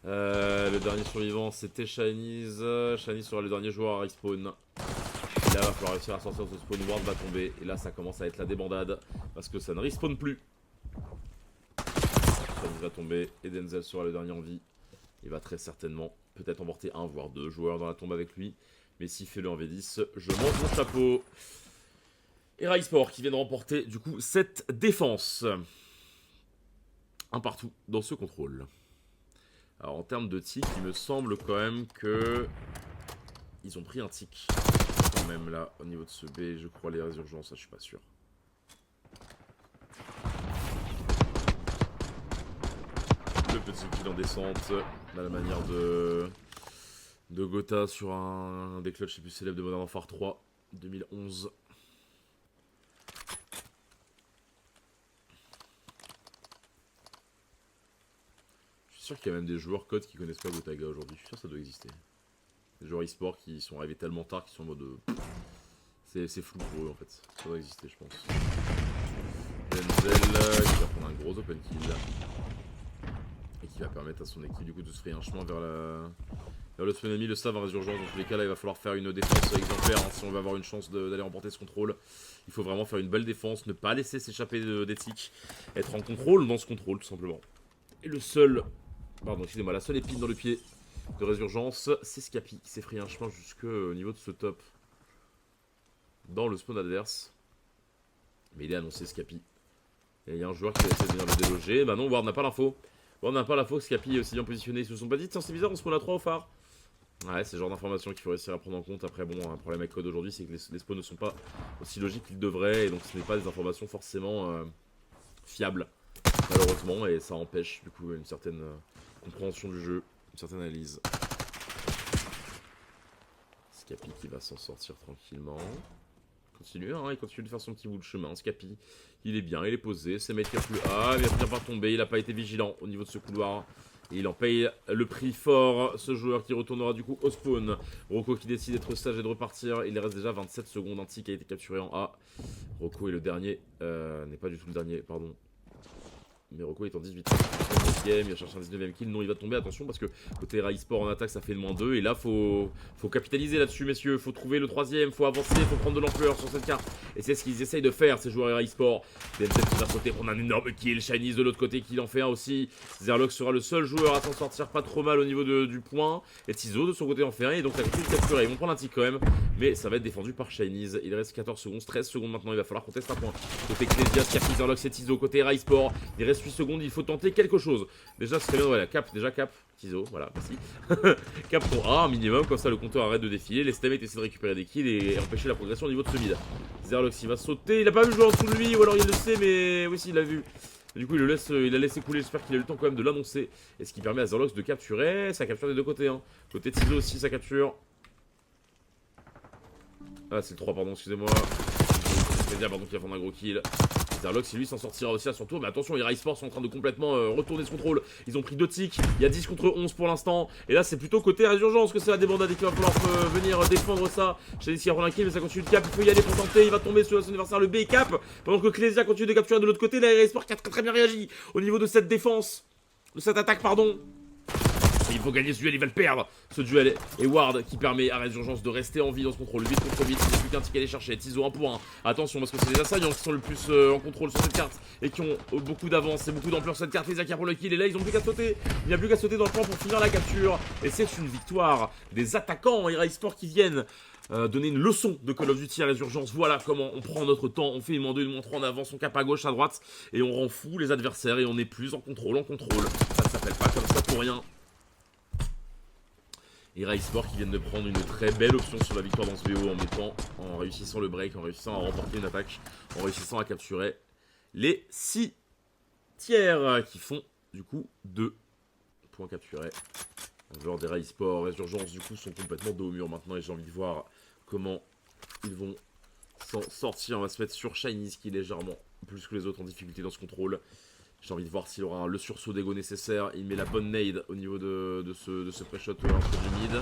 Speaker 1: Le dernier survivant, c'était Shinies. Shinies sera le dernier joueur à respawn. Et là, il va falloir réussir à sortir de ce spawn. Ward va tomber. Et là, ça commence à être la débandade. Parce que ça ne respawn plus. Shinies va tomber. Et Denzel sera le dernier en vie. Il va très certainement peut-être emporter 1 voire 2 joueurs dans la tombe avec lui. Mais s'il fait le 1v10, je monte mon chapeau. Et Raisport qui vient de remporter du coup cette défense. Un partout dans ce contrôle. Alors en termes de tic, il me semble quand même que ils ont pris un tic quand même là au niveau de ce B, je crois les résurgences, ça je suis pas sûr. Le petit kill en descente, à la manière de Gotha sur un des clutches les plus célèbres de Modern Warfare 3 2011. Je suis sûr qu'il y a même des joueurs code qui connaissent pas Gotaga aujourd'hui. Je suis sûr que ça doit exister. Des joueurs e-sport qui sont arrivés tellement tard qu'ils sont en mode. C'est flou pour eux en fait. Ça doit exister, je pense. Denzel qui va prendre un gros open kill. Et qui va permettre à son équipe du coup de se frayer un chemin vers le spawn ennemi. Le staff en résurgence. Dans tous les cas, là il va falloir faire une défense exemplaire hein, si on veut avoir une chance d'aller remporter ce contrôle. Il faut vraiment faire une belle défense, ne pas laisser s'échapper des tics, être en contrôle dans ce contrôle tout simplement. Et le seul. Pardon, excusez-moi, la seule épine dans le pied de résurgence, c'est Scapi qui s'est frayé un chemin jusqu'au niveau de ce top dans le spawn adverse. Mais il est annoncé Scapi. Et il y a un joueur qui va essayer de venir le déloger. Bah non, Ward n'a pas l'info. Ward n'a pas l'info que Scapi est aussi bien positionné. Ils se sont pas dit, tiens, c'est bizarre, on spawn à 3 au phare. Ouais, c'est le genre d'information qu'il faut réussir à prendre en compte. Après, bon, un problème avec code aujourd'hui, c'est que les spawns ne sont pas aussi logiques qu'ils devraient. Et donc, ce n'est pas des informations forcément fiables, malheureusement. Et ça empêche, du coup, une certaine compréhension du jeu, une certaine analyse. Scapi qui va s'en sortir tranquillement. Continue, hein, il continue de faire son petit bout de chemin. Scapi, il est bien, il est posé. C'est mec qui a plus. Ah, il va finir par tomber. Il n'a pas été vigilant au niveau de ce couloir. Et il en paye le prix fort. Ce joueur qui retournera du coup au spawn. Rocco qui décide d'être sage et de repartir. Il reste déjà 27 secondes. Un tic a été capturé en A. Rocco est le dernier. N'est pas du tout le dernier, pardon. Mais Rocco est en 18 game, il va chercher un 19ème kill. Non, il va tomber, attention, parce que côté Raisport en attaque, ça fait le -2. Et là, faut capitaliser là-dessus, messieurs. Faut trouver le 3ème, faut avancer, faut prendre de l'ampleur sur cette carte. Et c'est ce qu'ils essayent de faire, ces joueurs Raisport. Denzel qui va sauter, prendre un énorme kill. Shinies de l'autre côté qui en fait un aussi. Zerlox sera le seul joueur à s'en sortir pas trop mal au niveau du point. Et Tizo de son côté en fait un. Et donc, ça va tout capturer. Ils vont prendre un tic quand même. Mais ça va être défendu par Shinies. Il reste 14 secondes, 13 secondes maintenant. Il va falloir qu'on teste un point. Côté Ecclesia, Scapi, Zerlox et Tizo. Côté Raisport, il reste 8 secondes. Il faut tenter quelque chose. Déjà, ce serait bien. Voilà, cap, déjà cap. Tizo, voilà, merci. Cap pour A, un minimum. Comme ça, le compteur arrête de défiler. Les stammates essaient de récupérer des kills et empêcher la progression au niveau de ce mid. Zerlox, il va sauter. Il a pas vu le joueur en dessous de lui. Ou alors il le sait, mais oui, si, il l'a vu. Du coup, il a laissé couler. J'espère qu'il a eu le temps quand même de l'annoncer. Et ce qui permet à Zerlox de capturer. Ça capture des deux côtés. Hein. Côté Tizo aussi, ça capture. Ah, c'est le 3, pardon, excusez-moi. C'est bien, pardon, qui va prendre un gros kill. Zerlox, lui, s'en sortira aussi à son tour. Mais attention, les Rai Sports sont en train de complètement retourner ce contrôle. Ils ont pris 2 ticks. Il y a 10 contre 11 pour l'instant. Et là, c'est plutôt côté résurgence que c'est la débandade et qu'il va falloir venir défendre ça. Shadis qui a relinqué, mais ça continue de cap. Il faut y aller pour tenter. Il va tomber sur son adversaire, le B cap. Pendant que Clésia continue de capturer de l'autre côté. La Rai Sports qui a très bien réagi au niveau de cette défense. De cette attaque, pardon. Et il faut gagner ce duel, il va le perdre, ce duel. Et Ward qui permet à Résurgence de rester en vie dans ce contrôle. 8 contre 8, il n'y a plus qu'un ticket à aller chercher. Tizo 1 pour 1. Attention parce que c'est les assaillants qui sont le plus en contrôle sur cette carte et qui ont beaucoup d'avance et beaucoup d'ampleur sur cette carte. Les Akir pour le kill et là ils ont plus qu'à sauter. Il n'y a plus qu'à sauter dans le camp pour finir la capture. Et c'est une victoire des attaquants Rai Sport qui viennent donner une leçon de Call of Duty à Résurgence. Voilà comment on prend notre temps, on fait une -2, une -3, on avance, on cap à gauche, à droite et on rend fou les adversaires et on est plus en contrôle, Ça ne s'appelle pas comme ça pour rien. Et Rai Sport qui viennent de prendre une très belle option sur la victoire dans ce VO en réussissant le break, en réussissant à remporter une attaque, en réussissant à capturer les 6 tiers qui font du coup 2 points capturés. En dehors des Rai Sport, Résurgence du coup sont complètement dos au mur maintenant et j'ai envie de voir comment ils vont s'en sortir. On va se mettre sur Shinies qui est légèrement plus que les autres en difficulté dans ce contrôle. J'ai envie de voir s'il aura le sursaut d'ego nécessaire. Il met la bonne nade au niveau de ce pré-shot entre du mid.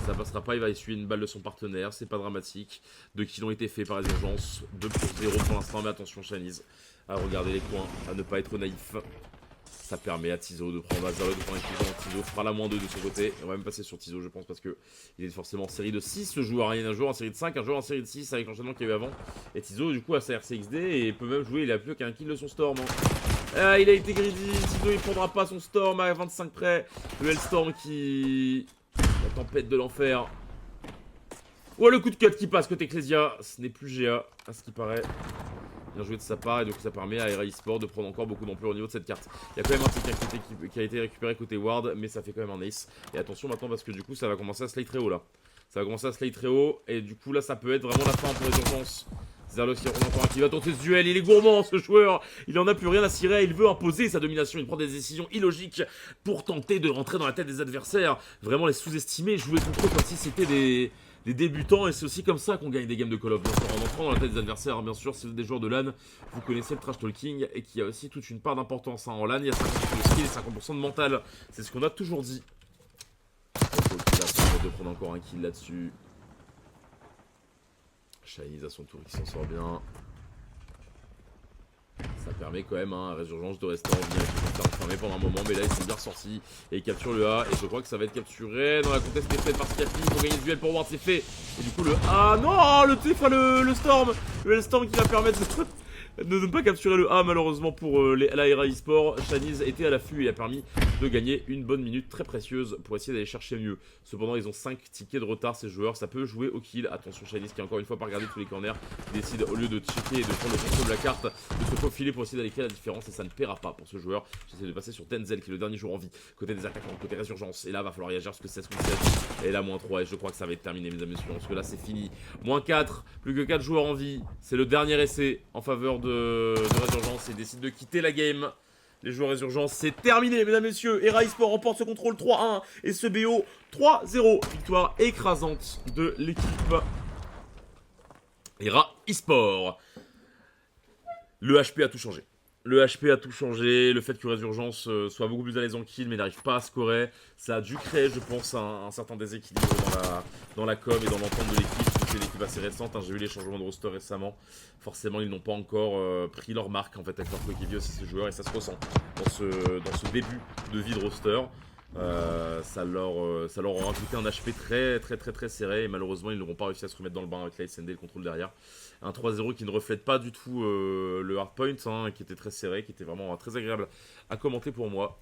Speaker 1: Ça passera pas, il va essuyer une balle de son partenaire. C'est pas dramatique. 2 kills ont été faits par Résurgence. 2 pour 0 pour l'instant. Mais attention, Shanice, à regarder les coins, à ne pas être naïf. Ça permet à Tizo de prendre Azalo, de prendre un kill. Tizo fera la -2 de son côté. On va même passer sur Tizo, je pense, parce que il est forcément en série de 6 ce joueur. Il y a un joueur en série de 5, un joueur en série de 6 avec l'enchaînement qu'il y a eu avant. Et Tizo, du coup, a sa RCXD et peut même jouer. Il a plus qu'un kill de son Storm. Ah, il a été greedy. Tizo, il prendra pas son Storm à 25 près. Le Hellstorm qui. La tempête de l'enfer. Oh, le coup de cut qui passe côté Ecclesia. Ce n'est plus GA, à ce qui paraît. Bien joué de sa part et donc ça permet à Rai Sport de prendre encore beaucoup d'ampleur au niveau de cette carte. Il y a quand même un ticket qui a été récupéré côté Ward, mais ça fait quand même un ace. Et attention maintenant parce que du coup ça va commencer à slide très haut là. Ça va commencer à slide très haut et du coup là ça peut être vraiment la fin pour les urgences. Zerlos qui va tenter ce duel, il est gourmand ce joueur, il en a plus rien à cirer, il veut imposer sa domination, il prend des décisions illogiques pour tenter de rentrer dans la tête des adversaires, vraiment les sous-estimer, jouer contre eux comme si c'était des débutants, et c'est aussi comme ça qu'on gagne des games de Call of, bien sûr, en entrant dans la tête des adversaires, bien sûr, si vous êtes des joueurs de LAN, vous connaissez le trash talking, et qui a aussi toute une part d'importance, en LAN, il y a 50% de skill et 50% de mental, c'est ce qu'on a toujours dit. De prendre encore un kill là-dessus. Shinies à son tour qui s'en sort bien. Ça permet quand même à Résurgence de rester en vie avec les frontières fermées pendant un moment, mais là ils sont bien ressortis et ils capturent le A. Et je crois que ça va être capturé. Dans la contest est faite par Scapi pour gagner ce duel pour Ward, c'est fait. Et du coup le A, non, le T, enfin le Storm, le Storm qui va permettre de ne pas capturer le A malheureusement pour la Rai Sport. Shanies était à l'affût et a permis de gagner une bonne minute très précieuse pour essayer d'aller chercher mieux. Cependant ils ont 5 tickets de retard ces joueurs, ça peut jouer au kill. Attention Shanies qui encore une fois pas regardé tous les corners, qui décide au lieu de checker et de prendre le contrôle de la carte, de se faufiler pour essayer d'aller créer la différence et ça ne paiera pas pour ce joueur. J'essaie de passer sur Denzel qui est le dernier joueur en vie, côté des attaquants, côté Résurgence. Et là va falloir réagir parce que c'est 16 contre 7 et là -3 et je crois que ça va être terminé mesdames et messieurs parce que là c'est fini. -4, plus que 4 joueurs en vie, c'est le dernier essai en faveur de Résurgence et il décide de quitter la game. Les joueurs Résurgence, c'est terminé mesdames et messieurs, et Rai Sport remporte ce contrôle 3-1 et ce BO 3-0, victoire écrasante de l'équipe Rai Sport. Le HP a tout changé. Le HP a tout changé, le fait que Résurgence soit beaucoup plus à l'aise en kill mais n'arrive pas à scorer, ça a dû créer je pense un certain déséquilibre dans la com et dans l'entente de l'équipe. C'est l'équipe assez récente, hein. J'ai eu les changements de roster récemment, forcément ils n'ont pas encore pris leur marque en fait avec leur coéquipier aussi ces joueurs et ça se ressent dans ce début de vie de roster. Ça leur aura rajouté un HP très serré et malheureusement ils n'auront pas réussi à se remettre dans le bain avec la SND et le contrôle derrière. Un 3-0 qui ne reflète pas du tout le hardpoint, hein, qui était très serré, qui était vraiment très agréable à commenter pour moi.